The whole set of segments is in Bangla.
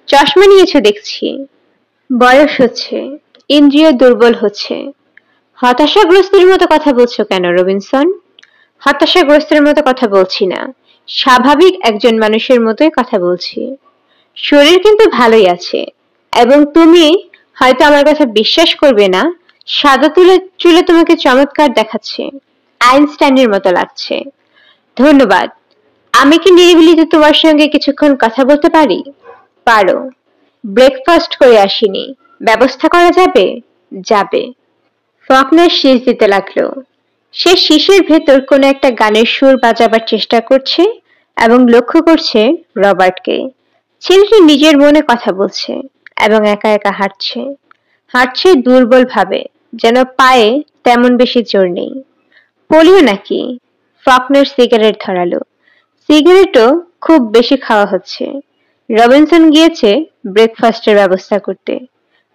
চশমা নিয়েছো দেখছি। বয়স হচ্ছে, ইন্দ্রিয় দুর্বল হচ্ছে। হতাশাগ্রস্তের মতো কথা বলছো কেন রবিনসন? হতাশাগ্রস্তের মতো কথা বলছি না, স্বাভাবিক একজন মানুষের মতোই কথা বলছি। শরীর কিন্তু ভালোই আছে, এবং তুমি হয়তো আমার কথা বিশ্বাস করবে না, সাদা চুলে তোমাকে চমৎকার দেখাচ্ছে, আইনস্টাইনের মতো লাগছে। ধন্যবাদ। আমি কি নিরিবিলিতে তোমার সঙ্গে কিছুক্ষণ কথা বলতে পারি? পারো। ব্রেকফাস্ট করে আসিনি, ব্যবস্থা করা যাবে? যাবে। ফকনার শীষ দিতে লাগলো। সে শীষের ভেতর কোনো একটা গানের সুর বাজাবার চেষ্টা করছে এবং লক্ষ্য করছে রবার্টকে। ছেলেটি নিজের মনে কথা বলছে এবং একা একা হাঁটছে। হাঁটছে দুর্বল ভাবে, যেন পায়ে তেমন বেশি জোর নেই। পোলিও নাকি? Faulkner cigarette ধরালো। সিগারেটও খুব বেশি খাওয়া হচ্ছে। রবিনসন গিয়েছে ব্রেকফাস্টের ব্যবস্থা করতে।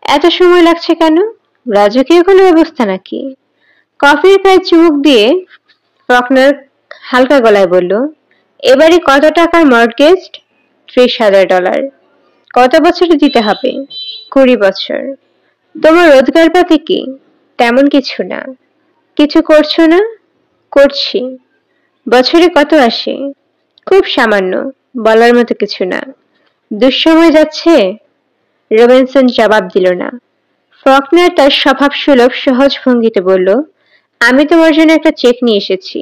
এত সময় লাগছে কেন? রাজকীয় কোনো ব্যবস্থা নাকি? কফির প্রায় চুমুক দিয়ে ফকনার হালকা গলায় বলল, এবারে কত টাকার মর্টগেজ? $30,000। কত বছরে দিতে হবে? 20 বছর। তোমার রোজগার পাতি কি? তেমন কিছু না। কিছু করছো না? করছি। বছরে কত আসে? খুব সামান্য, বলার মতো কিছু না। দুঃসময় যাচ্ছে? রবিনসন জবাব দিল না। ফকনার তার স্বভাবসুলভ সহজ ভঙ্গিতে বলল, আমি তোমার জন্য একটা চেক নিয়ে এসেছি।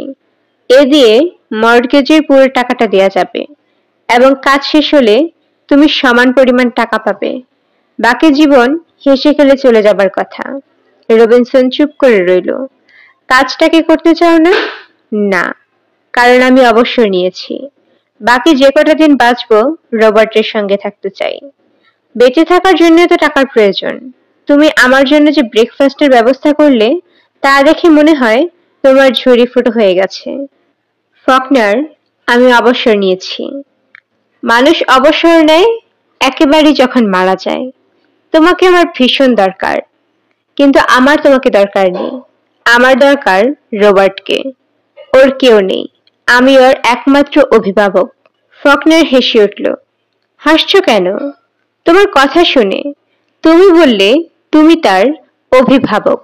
এ দিয়ে মর্টগেজের পুরো টাকাটা দেয়া যাবে, এবং কাজ শেষ হলে তুমি সমান পরিমাণ টাকা পাবে। বাকি জীবন হেসে খেলে চলে যাবার কথা। রবিনসন চুপ করে রইল। কাজটা কি করতে চাও না? না, কারণ আমি অবসর নিয়েছি। বাকি যে কটা দিন বাঁচবো রবার্টের সঙ্গে থাকতে চাই। বেঁচে থাকার জন্য তো টাকার প্রয়োজন। তুমি আমার জন্য যে ব্রেকফাস্টের ব্যবস্থা করলে, তা দেখে মনে হয় তোমার ঝুড়ি ফুটো হয়ে গেছে। ফকনার, আমি অবসর নিয়েছি। মানুষ অবসর নেয় একেবারেই যখন মারা যায়। তোমাকে আমার ভীষণ দরকার, কিন্তু আমার তোমাকে দরকার নেই। আমার দরকার রবার্টকে। ওর কেউ নেই, আমি ওর একমাত্র অভিভাবক। ফকনার হেসে উঠল। হাসছো কেন? তোমার কথা শুনে। তুমি বললে তুমি তার অভিভাবক।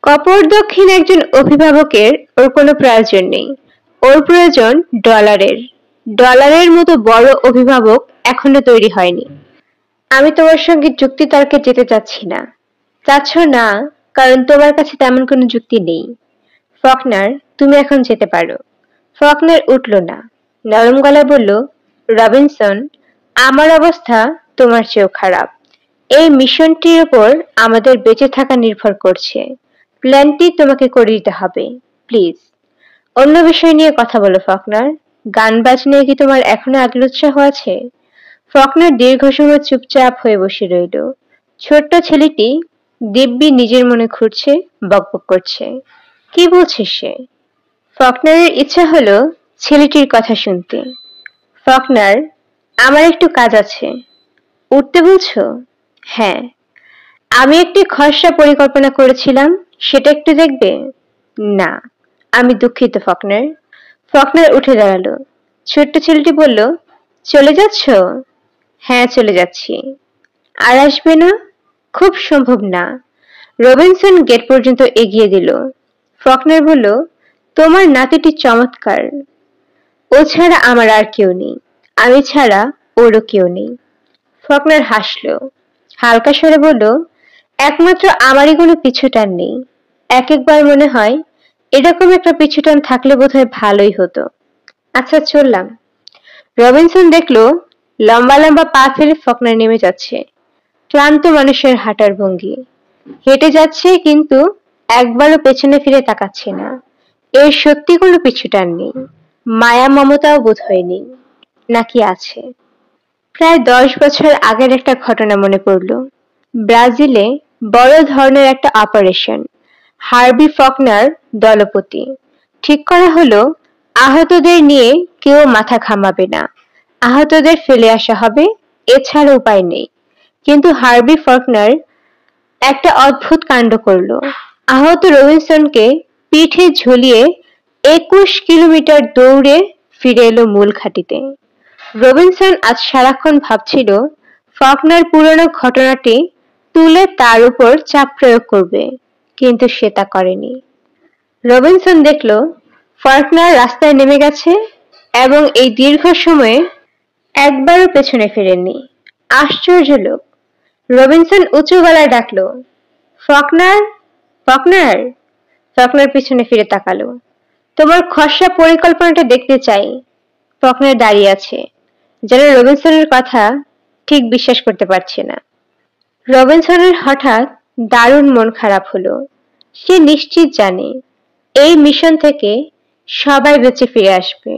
কপর দক্ষিণ একজন অভিভাবকের ওর কোনো প্রয়োজন নেই। ওর প্রয়োজন ডলারের। ডলারের মতো বড় অভিভাবক এখনো তৈরি হয়নি। আমি তোমার সঙ্গে যুক্তিতর্কে যেতে চাচ্ছি না। চাচ্ছ না কারণ তোমার কাছে তেমন কোনো যুক্তি নেই। ফকনার, তুমি এখন যেতে পারো। ফকনার উঠল না, নরম গলায় বলল, রবিনসন, আমার অবস্থা তোমার চেয়েও খারাপ। এই মিশনটির উপর আমাদের বেঁচে থাকা নির্ভর করছে। প্ল্যানটি তোমাকে করে দিতে হবে, প্লিজ। অন্য বিষয় নিয়ে কথা বলো ফকনার। গান বাজনায় কি তোমার এখনো আগের উৎসাহ আছে? ফকনার দীর্ঘ সময় চুপচাপ হয়ে বসে রইল। ছোট্ট ছেলেটি দিব্যি নিজের মনে ঘুরছে, বকবক করছে। কি বলছে সে? ফকনারের ইচ্ছা হলো ছেলেটির কথা শুনতে। ফকনার, আমার একটু কাজ আছে। উঠতে বলছো? হ্যাঁ। আমি একটি খসড়া পরিকল্পনা করেছিলাম, সেটা একটু দেখবে? না। আমি দুঃখিত ফকনার। ফকনার উঠে দাঁড়ালো। ছোট্ট ছেলেটি বলল, চলে যাচ্ছ? হ্যাঁ, চলে যাচ্ছি। আর আসবে না? খুব সম্ভব না। রবিনসন গেট পর্যন্ত এগিয়ে দিল। ফকনার বলল, তোমার নাতিটি চমৎকার। ও ছাড়া আমার আর কেউ নেই, আমি ছাড়া ওরও কেউ নেই। ফকনার হাসল, হালকা স্বরে বলল, একমাত্র আমারই কোনো পিছুটান নেই। এক একবার মনে হয় এরকম একটা পিছুটান থাকলে বোধহয় ভালোই হতো। আচ্ছা, চললাম। রবিনসন দেখলো লম্বা লম্বা পা ফেলে ফকনার নেমে যাচ্ছে। ক্লান্ত মানুষের হাঁটার ভঙ্গি। হেঁটে যাচ্ছে, কিন্তু একবারও পেছনে ফিরে তাকাচ্ছে না। এর সত্যি কোনো পিছুটান নেই। মায়া মমতাও বোধ হয় নেই। নাকি আছে? প্রায় 10 বছর আগের একটা ঘটনা মনে পড়ল। ব্রাজিলে বড় ধরনের একটা অপারেশন। হার্বি ফকনার দলপতি। ঠিক করা হলো আহতদের নিয়ে কেউ মাথা ঘামাবে না, আহতদের ফেলে আসা হবে, এছাড়া উপায় নেই। কিন্তু হার্বি ফকনার একটা অদ্ভুত কাণ্ড করলো। আহত রবিনসনকে পিঠে ঝুলিয়ে 21 কিলোমিটার দৌড়ে ফিরে এলো মূল ঘাঁটিতে। রবিনসন আজ সারাক্ষণ ভাবছিল ফকনার পুরনো ঘটনাটি তুলে তার উপর চাপ প্রয়োগ করবে, কিন্তু সে তা করেনি। রবিনসন দেখল ফকনার রাস্তায় নেমে গেছে এবং এই দীর্ঘ সময়ে একবারও পেছনে ফিরেননি। আশ্চর্য লোক। রবিনসন উঁচু গলায় ডাকল, ফকনার, ফকনার। ফকনার পিছনে ফিরে তাকালো। তোমার খসড়া পরিকল্পনাটা দেখতে চাই। ফকনার দাঁড়িয়ে আছে, যেন রবিনসনের কথা ঠিক বিশ্বাস করতে পারছে না। রবিনসনের হঠাৎ দারুণ মন খারাপ হলো। সে নিশ্চিত জানে এই মিশন থেকে সবাই বেঁচে ফিরে আসবে,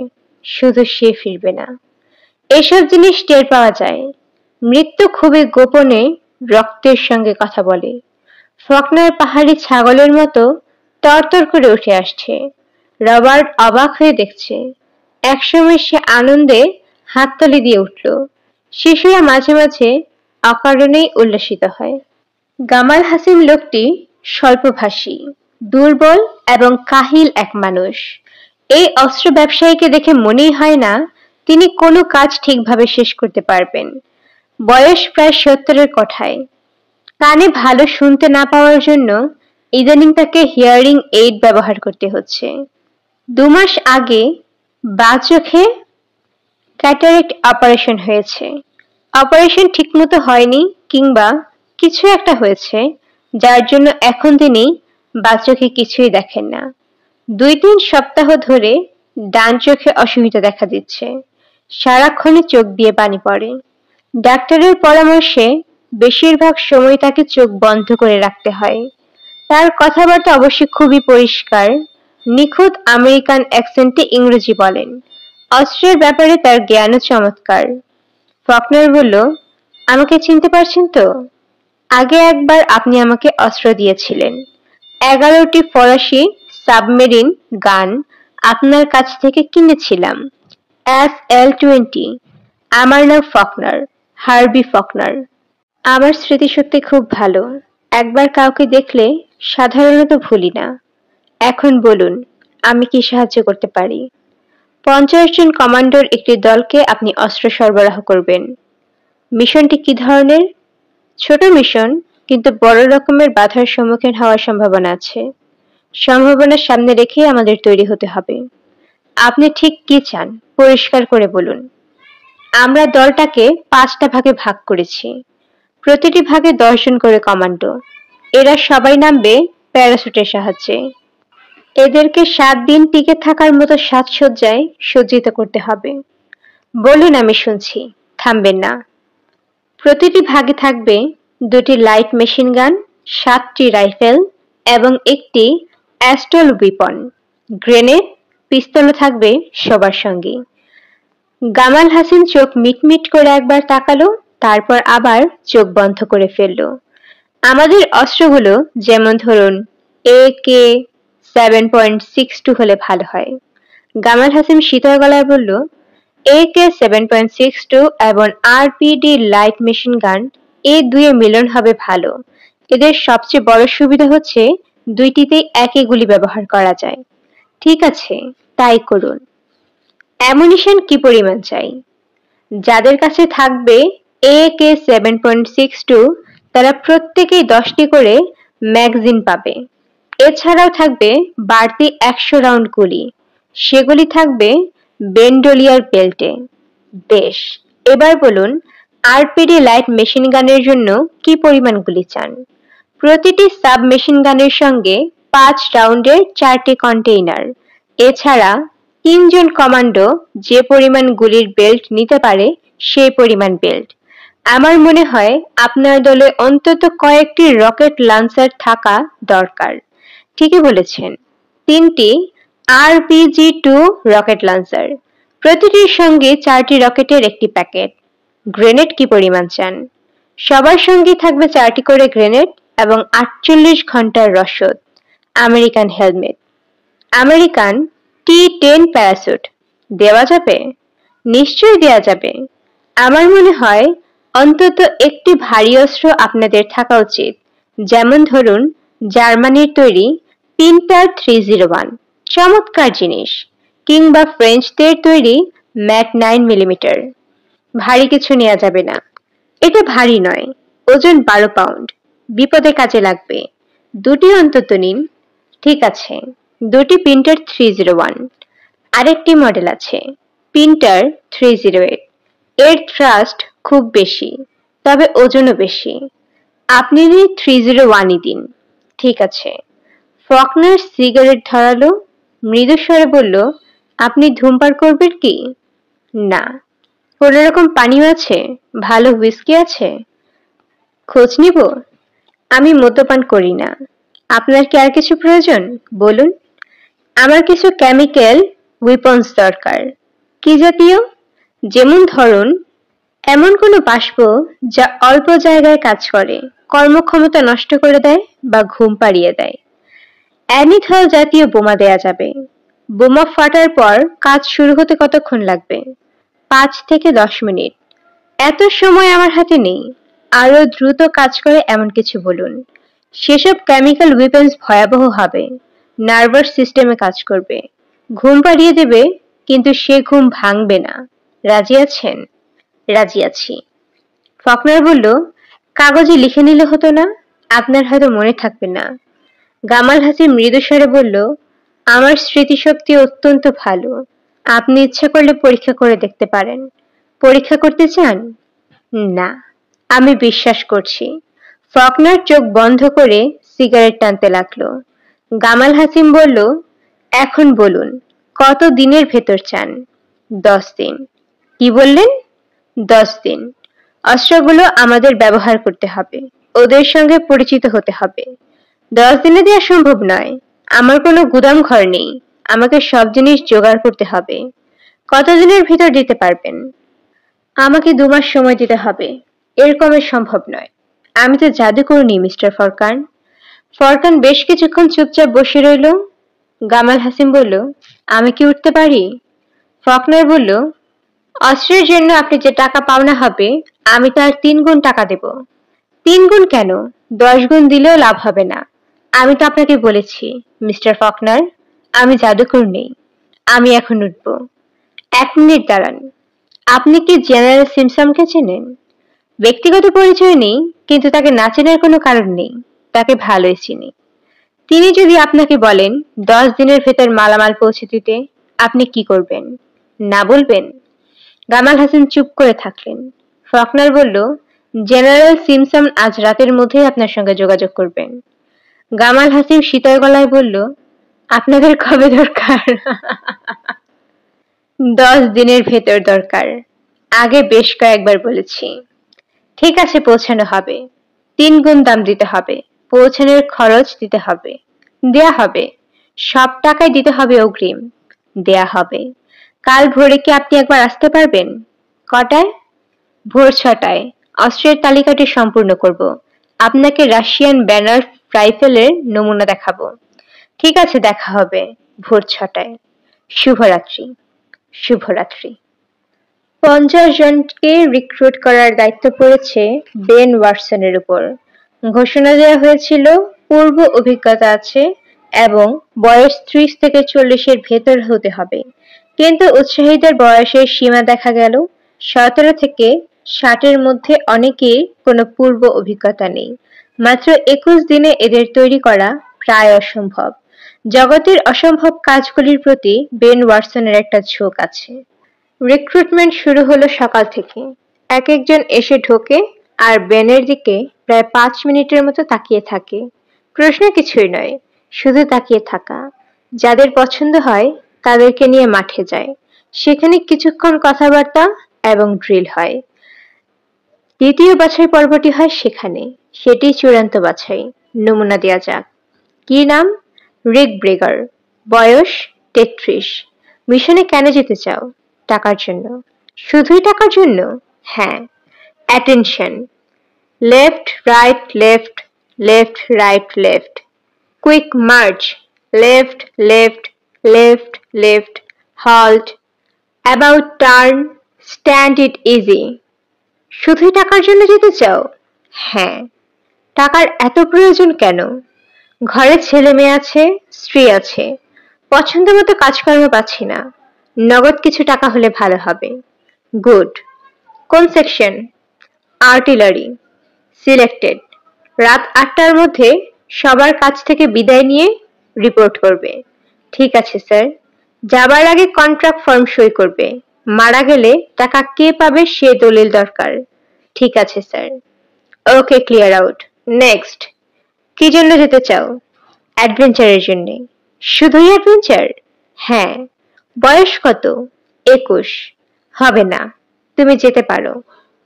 শুধু সে ফিরবে না। এসব জিনিস টের পাওয়া যায়। মৃত্যু খুবই গোপনে রক্তের সঙ্গে কথা বলে। ফকনার পাহাড়ি ছাগলের মতো তরতর করে উঠে আসছে। রবার্ট অবাক হয়ে দেখছে। একসময় সে আনন্দে হাততালি দিয়ে উঠল। শিশুরা মাঝে মাঝে অকারণেই উল্লসিত হয়। গামাল হাসিম লোকটি স্বল্পভাষী, দুর্বল এবং কাহিল এক মানুষ। এই অস্ত্র ব্যবসায়ীকে দেখে মনেই হয় না তিনি কোনো কাজ ঠিকভাবে শেষ করতে পারবেন। বয়স প্রায় 70-এর কোঠায়। কানে ভালো শুনতে না পাওয়ার জন্য ইদানিং তাকে হিয়ারিং এইড ব্যবহার করতে হচ্ছে। 2 মাস আগে বাঁ চোখে ক্যাটারেক্ট অপারেশন হয়েছে। অপারেশন ঠিকমতো হয়নি কিংবা কিছু একটা হয়েছে, যার জন্য এখন তিনি বাঁ চোখে কিছুই দেখেন না। 2-3 সপ্তাহ ধরে ডান চোখে অসুবিধা দেখা দিচ্ছে। সারাক্ষণে চোখ দিয়ে পানি পড়ে। ডাক্তারের পরামর্শে বেশিরভাগ সময় তাকে চোখ বন্ধ করে রাখতে হয়। তার কথাবার্তা অবশ্য খুবই পরিষ্কার, নিখুঁত আমেরিকান অ্যাকসেন্টে ইংরেজি বলেন। অস্ত্রের ব্যাপারে তার জ্ঞানও চমৎকার। ফকনার বলল, আমাকে চিনতে পারছেন তো? আগে একবার আপনি আমাকে অস্ত্র দিয়েছিলেন। 11টি ফরাসি সাবমেরিন গান আপনার কাছ থেকে কিনেছিলাম। SL-20। আমার নাম ফকনার, হার্বি ফকনার। আমার স্মৃতিশক্তি খুব ভালো। একবার কাউকে দেখলে সাধারণত ভুলি না। এখন বলুন, আমি কি সাহায্য করতে পারি? 50 জন কমান্ডোর একটি দলকে আপনি অস্ত্র সরবরাহ করবেন। মিশনটি কি ধরনের? ছোট মিশন, কিন্তু বড় রকমের বাধার সম্মুখীন হওয়ার সম্ভাবনা আছে। সম্ভাবনা সামনে রেখে আমাদের তৈরি হতে হবে। আপনি ঠিক কি চান, পরিষ্কার করে বলুন। আমরা দলটাকে 5টা ভাগে ভাগ করেছি। প্রতিটি ভাগে 10 জন করে কমান্ডো। এরা সবাই নামবে প্যারাশুটের সাহায্যে। এদেরকে 7 দিন টিকে থাকার মতো সাজসজ্জায় সজ্জিত করতে হবে। বলুন, আমি শুনছি, থামবেন না। প্রতিটি ভাগে থাকবে 2টি লাইট মেশিন গান, 7টি রাইফেল এবং একটি অ্যাস্টল উইপন। গ্রেনেড, পিস্তলও থাকবে সবার সঙ্গে। গামাল হাসিন চোখ মিটমিট করে একবার তাকালো, তারপর আবার চোখ বন্ধ করে ফেলল। আমাদের অস্ত্রগুলো যেমন ধরুন AK-7.62 হলে ভালো হয়। গামাল হাসিম শীতল গলায় বলল, AK-7.62 এবং RPG লাইট মেশিন গান, এই দুয়ে মিলন হবে ভালো। এদের সবচেয়ে বড় সুবিধা হচ্ছে 2টিতেই একই গুলি ব্যবহার করা যায়। ঠিক আছে, তাই করুন। অ্যামুনিশন কি পরিমাণ চাই? যাদের কাছে থাকবে AK-7.62 তারা প্রত্যেকেই 10টি করে ম্যাগাজিন পাবে। এছাড়াও থাকবে বাড়তি 100 রাউন্ড গুলি। সেগুলি থাকবে বেন্ডোলিয়ার বেল্টে। বেশ, এবার বলুন, আরপিডি লাইট মেশিন গানের জন্য কি পরিমাণ গুলি চান? প্রতিটি সাব মেশিন গানের সঙ্গে 5 রাউন্ডের 4টি কন্টেইনার। এছাড়া 3 জন কমান্ডো যে পরিমাণ গুলির বেল্ট নিতে পারে সেই পরিমাণ বেল্ট। আমার মনে হয় আপনার দলে অন্তত কয়েকটি রকেট লঞ্চার থাকা দরকার। ঠিকই বলেছেন, 3টি RPG-2 রকেট লঞ্চার। প্রতিটির সঙ্গে 4টি রকেটের একটি প্যাকেট। গ্রেনেড কি পরিমাণ চান? সবার সঙ্গে থাকবে 4টি করে গ্রেনেড এবং 48 ঘন্টার রসদ। American helmet. American T-10 parachute দেওয়া যাবে? নিশ্চয়ই দেওয়া যাবে। আমার মনে হয় অন্তত একটি ভারী অস্ত্র আপনাদের থাকা উচিত, যেমন ধরুন জার্মানির তৈরি পিন্টার 301, চমৎকার জিনিস, কিংবা ফ্রেঞ্চদের তৈরি ম্যাক 9mm। ভারী কিছু নেওয়া যাবে না। এটা ভারী নয়, ওজন 12 পাউন্ড, বিপদে কাজে লাগবে। দুটি অন্তত নিন। ঠিক আছে, দুটি প্রিন্টার 301। আরেকটি মডেল আছে, প্রিন্টার 308। এর থ্রাস্ট খুব বেশি, তবে ওজনও বেশি। আপনি 301ই দিন। ঠিক আছে। ফকনার সিগারেট ধরালো, মৃদু স্বরে বলল, আপনি ধূমপান করবেন কি? না। কোনো রকম পানীয় আছে? ভালো হুইস্কি আছে? খোঁজ নিব? আমি মদ্যপান করি না। আপনার কি আর কিছু প্রয়োজন? বলুন। আমার কিছু কেমিক্যাল উইপন্স দরকার। কি জাতীয়? যেমন ধরুন, এমন কোনো বাষ্প যা অল্প জায়গায় কাজ করে, কর্মক্ষমতা নষ্ট করে দেয় বা ঘুম পাড়িয়ে দেয়। অ্যানিথল জাতীয় বোমা দেয়া যাবে। বোমা ফাটার পর কাজ শুরু হতে কতক্ষণ লাগবে? 5 থেকে 10 মিনিট। এত সময় আমার হাতে নেই। আরো দ্রুত কাজ করে এমন কিছু বলুন। সেসব কেমিক্যাল ওয়েপন্স ভয়াবহ হবে, নার্ভাস সিস্টেমে কাজ করবে, ঘুম পাড়িয়ে দেবে, কিন্তু সে ঘুম ভাঙবে না। রাজি আছেন? রাজি আছি। ফকনার বলল, কাগজে লিখে নিলে হতো না? আপনার হয়তো মনে থাকবে না। গামাল হাসিম মৃদু স্বরে বলল, আমার স্মৃতিশক্তি অত্যন্ত ভালো। আপনি ইচ্ছা করলে পরীক্ষা করে দেখতে পারেন। পরীক্ষা করতে চান? না, আমি বিশ্বাস করছি। ফকনার চোখ বন্ধ করে সিগারেট টানতে লাগলো। গামাল হাসিম বলল, এখন বলুন, কত দিনের ভেতর চান? 10 দিন। কি বললেন? 10 দিন। অস্ত্রগুলো আমাদের ব্যবহার করতে হবে, ওদের সঙ্গে পরিচিত হতে হবে। 10 দিনে দেওয়া সম্ভব নয়। আমার কোনো গুদাম ঘর নেই, আমাকে সব জিনিস জোগাড় করতে হবে। কত দিনের ভিতর দিতে পারবেন? আমাকে 2 মাস সময় দিতে হবে, এর কমে সম্ভব নয়। আমি তো জাদু করিনি, মিস্টার ফরকান। ফরকান বেশ কিছুক্ষণ চুপচাপ বসে রইল। গামাল হাসিম বলল, আমি কি উঠতে পারি? ফকনার বলল, অস্ত্রের জন্য আপনি যে টাকা পাওনা হবে, আমি তার 3 গুণ টাকা দেব। 3 গুণ কেন? 10 গুণ দিলেও লাভ হবে না। আমি তো আপনাকে বলেছি, মিস্টার ফকনার, আমি জাদুকর নেই। আমি এখন উঠব। 1 মিনিট দাঁড়ান। আপনি কি জেনারেল সিমসামকে চেনেন? ব্যক্তিগত পরিচয় নেই, কিন্তু তাকে না চেনার কোনো কারণ নেই। তাকে ভালোই চিনি। তিনি যদি আপনাকে বলেন 10 দিনের ভেতর মালামাল পৌঁছে দিতে, আপনি কি করবেন? না বলবেন? গামাল হাসান চুপ করে থাকলেন। ফকনার বলল, জেনারেল সিমসন আজ রাতের মধ্যেই আপনার সঙ্গে যোগাযোগ করবেন। গামাল হাসিম শীতল গলায় বলল, আপনাদের কবে দরকার? 10 দিনের ভেতর দরকার। আগে বেশ কয়েকবার বলেছি। ঠিক আছে, পৌঁছানো হবে। 3 গুণ দাম দিতে হবে। পৌঁছানোর খরচ দিতে হবে। দেয়া হবে। সব টাকাই দিতে হবে অগ্রিম। দেয়া হবে। কাল ভোরে কি আপনি একবার আসতে পারবেন? কটায়? ভোর 6টায়। অস্ত্রের তালিকাটি সম্পূর্ণ করব। আপনাকে রাশিয়ান ব্যানার রাইফেলের নমুনা দেখাবো। ঠিক আছে, দেখা হবে ভোর 6টায়। শুভরাত্রি। শুভরাত্রি। 50 জনকে রিক্রুট করার দায়িত্ব পড়েছে বেন ওয়াটসনের উপর। ঘোষণা দেওয়া হয়েছিল পূর্ব অভিজ্ঞতা আছে এবং বয়স 30 থেকে 40-এর ভেতর হতে হবে। কিন্তু উৎসাহীদের বয়সের সীমা দেখা গেল 17 থেকে 60-এর মধ্যে অনেকেই কোনো পূর্ব অভিজ্ঞতা নেই। মাত্র 21 দিনে এদের তৈরি করা প্রায় অসম্ভব। জগতের অসম্ভব কাজগুলির প্রতি বেন ওয়াটসনের একটা ঝোঁক আছে। রিক্রুটমেন্ট শুরু হলো সকাল থেকে। এক একজন এসে ঢোকে আর বেনের দিকে প্রায় 5 মিনিটের মতো তাকিয়ে থাকে। প্রশ্ন কিছুই নয়, শুধু তাকিয়ে থাকা। যাদের পছন্দ হয় তাদেরকে নিয়ে মাঠে যায়। সেখানে কিছুক্ষণ কথাবার্তা এবং ড্রিল হয়। দ্বিতীয় বাছাই পর্বটি হয় সেখানে। সেটি চূড়ান্ত বাছাই। নমুনা দেয়া যাক। কি নাম? রিক ব্রেগার। বয়স 33। মিশনে কেন যেতে চাও? টাকার জন্য। শুধুই টাকার জন্য? হ্যাঁ। Attention. Left right left, left right left. Quick March. Left left left left. Halt. About turn. Stand it easy. শুধুই টাকার জন্য যেতে চাও? হ্যাঁ। টাকার এত প্রয়োজন কেন? ঘরে ছেলে মেয়ে আছে, স্ত্রী আছে। পছন্দ মতো কাজকর্ম পাচ্ছি না। নগদ কিছু টাকা হলে ভালো হবে। গুড। কোন সেকশন? Artillery selected. রাত 8টার মধ্যে সবার কাছ থেকে বিদায় নিয়ে রিপোর্ট করবে। ঠিক আছে স্যার। যাবার আগে কন্ট্রাক্ট ফর্ম সই করবে। মারা গেলে টাকা কে পাবে সে দলিল দরকার। ঠিক আছে স্যার। ওকে, ক্লিয়ার আউট। নেক্সট। কি জন্য যেতে চাও? অ্যাডভেঞ্চারের জন্যে। শুধুই অ্যাডভেঞ্চার? হ্যাঁ। বয়স কত? 21। হবে না, তুমি যেতে পারো।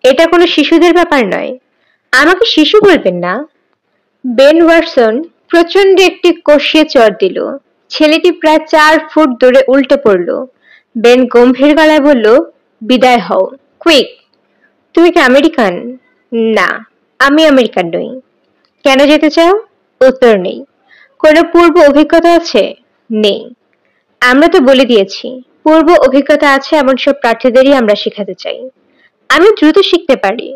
এটা কোনো শিশুদের ব্যাপার নয়। আমাকে শিশু বলবেন না। বেন ওয়াটসন প্রচন্ড একটি কষিয়ে চড় দিল। ছেলেটি প্রায় 4 ফুট দূরে উল্টে পড়ল। বেন গম্ভীর গলায় বলল, বিদায় হও, কুইক। তুমি কি আমেরিকান? না, আমি আমেরিকান নই। কেন যেতে চাও? উত্তর নেই। কোনো পূর্ব অভিজ্ঞতা আছে? নেই। আমরা তো বলে দিয়েছি, পূর্ব অভিজ্ঞতা আছে এমন সব প্রার্থীদেরই আমরা শেখাতে চাই। আমি দ্রুত শিখতে পারি।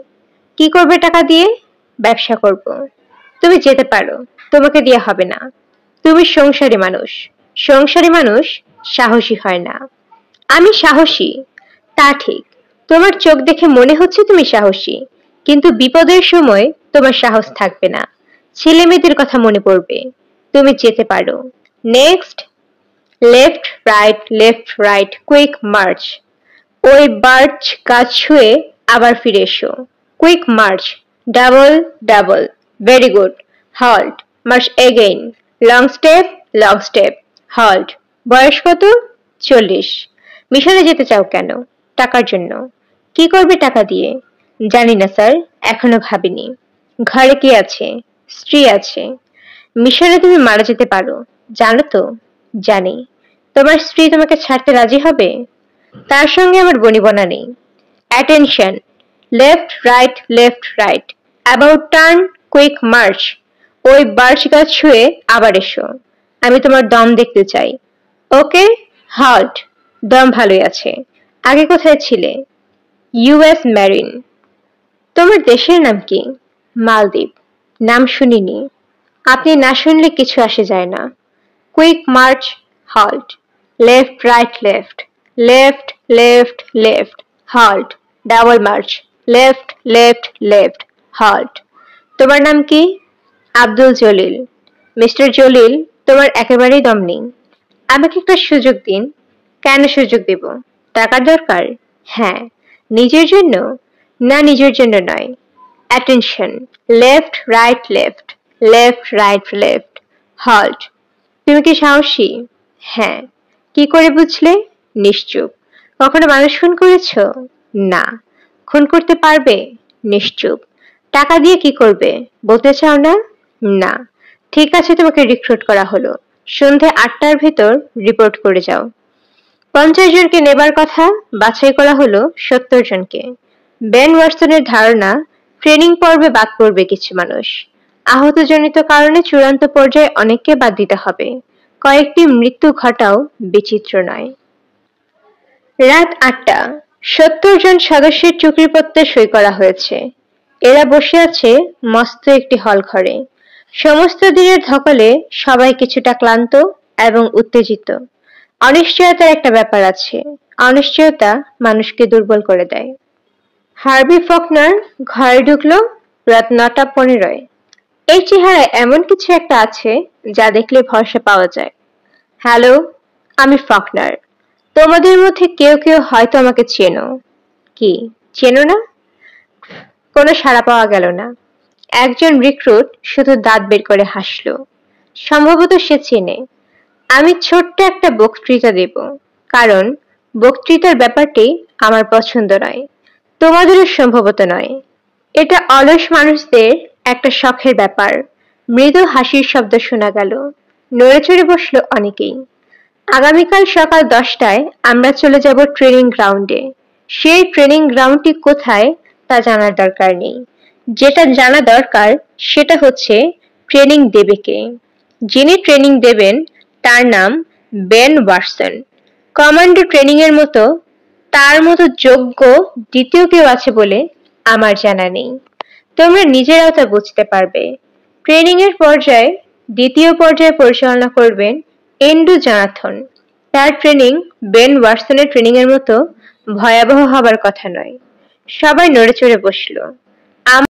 কি করবে টাকা দিয়ে? ব্যবসা করব। তুমি যেতে পারো, তোমাকে দিয়ে হবে না। তুমি সংসারী মানুষ। সংসারী মানুষ সাহসী হয় না। আমি সাহসী। তা ঠিক। তোমার চোখ দেখে মনে হচ্ছে তুমি সাহসী, কিন্তু বিপদের সময় তোমার সাহস থাকবে না। ছেলে মেয়েদের কথা মনে পড়বে। তুমি যেতে পারো। Next. Left right quick March. ওই বার্চ গাছ ছুঁয়ে আবার ফিরে এসো। Quick March. Double double. Very good. Halt. March again. Long step. Halt. বয়স কত? 40। মিশনে যেতে চাও কেন? টাকার জন্য। কি করবে টাকা দিয়ে? জানি না স্যার, এখনো ভাবিনি। ঘরে কি আছে? স্ত্রী আছে। মিশনে তুমি মারা যেতে পারো, জানো তো? জানি। তোমার স্ত্রী তোমাকে ছাড়তে রাজি হবে? তার সঙ্গে আমার বনিবনা নেই। Attention. Left right. About turn, quick March. ওই বার্চ গাছ ছুঁয়ে আবার এসো। আমি তোমার দম দেখতে চাই। ওকে, হল্ট। দম ভালোই আছে। আগে কোথায় ছিলে? US marine. তোমার দেশের নাম কি? মালদ্বীপ। নাম শুনিনি। আপনি না শুনলে কিছু আসে যায় না। Quick March. Halt. Left left. Halt. Double March. Left. Halt. তোমার নাম কি? আব্দুল জলিল। মিস্টার জলিল, তোমার একেবারেই দম নেই। আমাকে একটা সুযোগ দিন। কেন সুযোগ দেব? টাকার দরকার? হ্যাঁ। নিজের জন্য? না, নিজের জন্য নয়। অ্যাটেনশন। Left right. হল্ট। তুমি কি সাহসী? হ্যাঁ। কি করে বুঝলে? নিশ্চুপ। কখনো মানুষ খুন করেছ? না। খুন করতে পারবে? নিশ্চুপ। টাকা দিয়ে কি করবে বলতে চাও না? না। ঠিক আছে, তোমাকে রিক্রুট করা হলো। সন্ধে 8টার ভেতর রিপোর্ট করে যাও। 50 জনকে নেবার কথা, বাছাই করা হলো 70 জনকে। বেন ওয়াটসনের ধারণা, ট্রেনিং পর্বে বাদ পড়বে কিছু মানুষ। আহতজনিত কারণে চূড়ান্ত পর্যায়ে অনেককে বাদ দিতে হবে। কয়েকটি মৃত্যু ঘটাও বিচিত্র নয়। রাত 8টা। 70 জন সদস্যের চুক্তিপত্রে সই করা হয়েছে। এরা বসে আছে মস্ত একটি হল ঘরে। সমস্ত দিনের ধকলে সবাই কিছুটা ক্লান্ত এবং উত্তেজিত। অনিশ্চয়তার একটা ব্যাপার আছে। অনিশ্চয়তা মানুষকে দুর্বল করে দেয়। হার্বি ফকনার ঘরে ঢুকলো রাত 9:15। এই চেহারায় এমন কিছু একটা আছে যা দেখলে ভরসা পাওয়া যায়। হ্যালো, আমি ফকনার। তোমাদের মধ্যে কেউ কেউ হয়তো আমাকে চেনো। কি, চেনো না? কোনো সাড়া পাওয়া গেল না। একজন রিক্রুট শুধু দাঁত বের করে হাসলো। সম্ভবত সে চেনে। আমি ছোট্ট একটা বক্তৃতা দেব, কারণ বক্তৃতার ব্যাপারটি আমার পছন্দ নয়। তোমাদেরও সম্ভবত নয়। এটা অলস মানুষদের একটা শখের ব্যাপার। মৃদু হাসির শব্দ শোনা গেল। নড়েচড়ে বসলো অনেকেই। আগামীকাল সকাল 10টায় আমরা চলে যাব ট্রেনিং গ্রাউন্ডে। সেই ট্রেনিং গ্রাউন্ডটি কোথায় তা জানার দরকার নেই। যেটা জানা দরকার সেটা হচ্ছে ট্রেনিং দেবে কে। যিনি ট্রেনিং দেবেন তার নাম বেন ওয়াটসন। কমান্ডো ট্রেনিং এর মতো তার মতো যোগ্য দ্বিতীয় কেউ আছে বলে আমার জানা নেই। তোমরা নিজেরাও তা বুঝতে পারবে। ট্রেনিং এর পর্যায়ে দ্বিতীয় পর্যায়ে পরিচালনা করবেন এন্ড্রু জোনাথন। তার ট্রেনিং বেন ওয়াটসনের ট্রেনিং এর মতো ভয়াবহ হবার কথা নয়। সবাই নড়েচড়ে বসলো।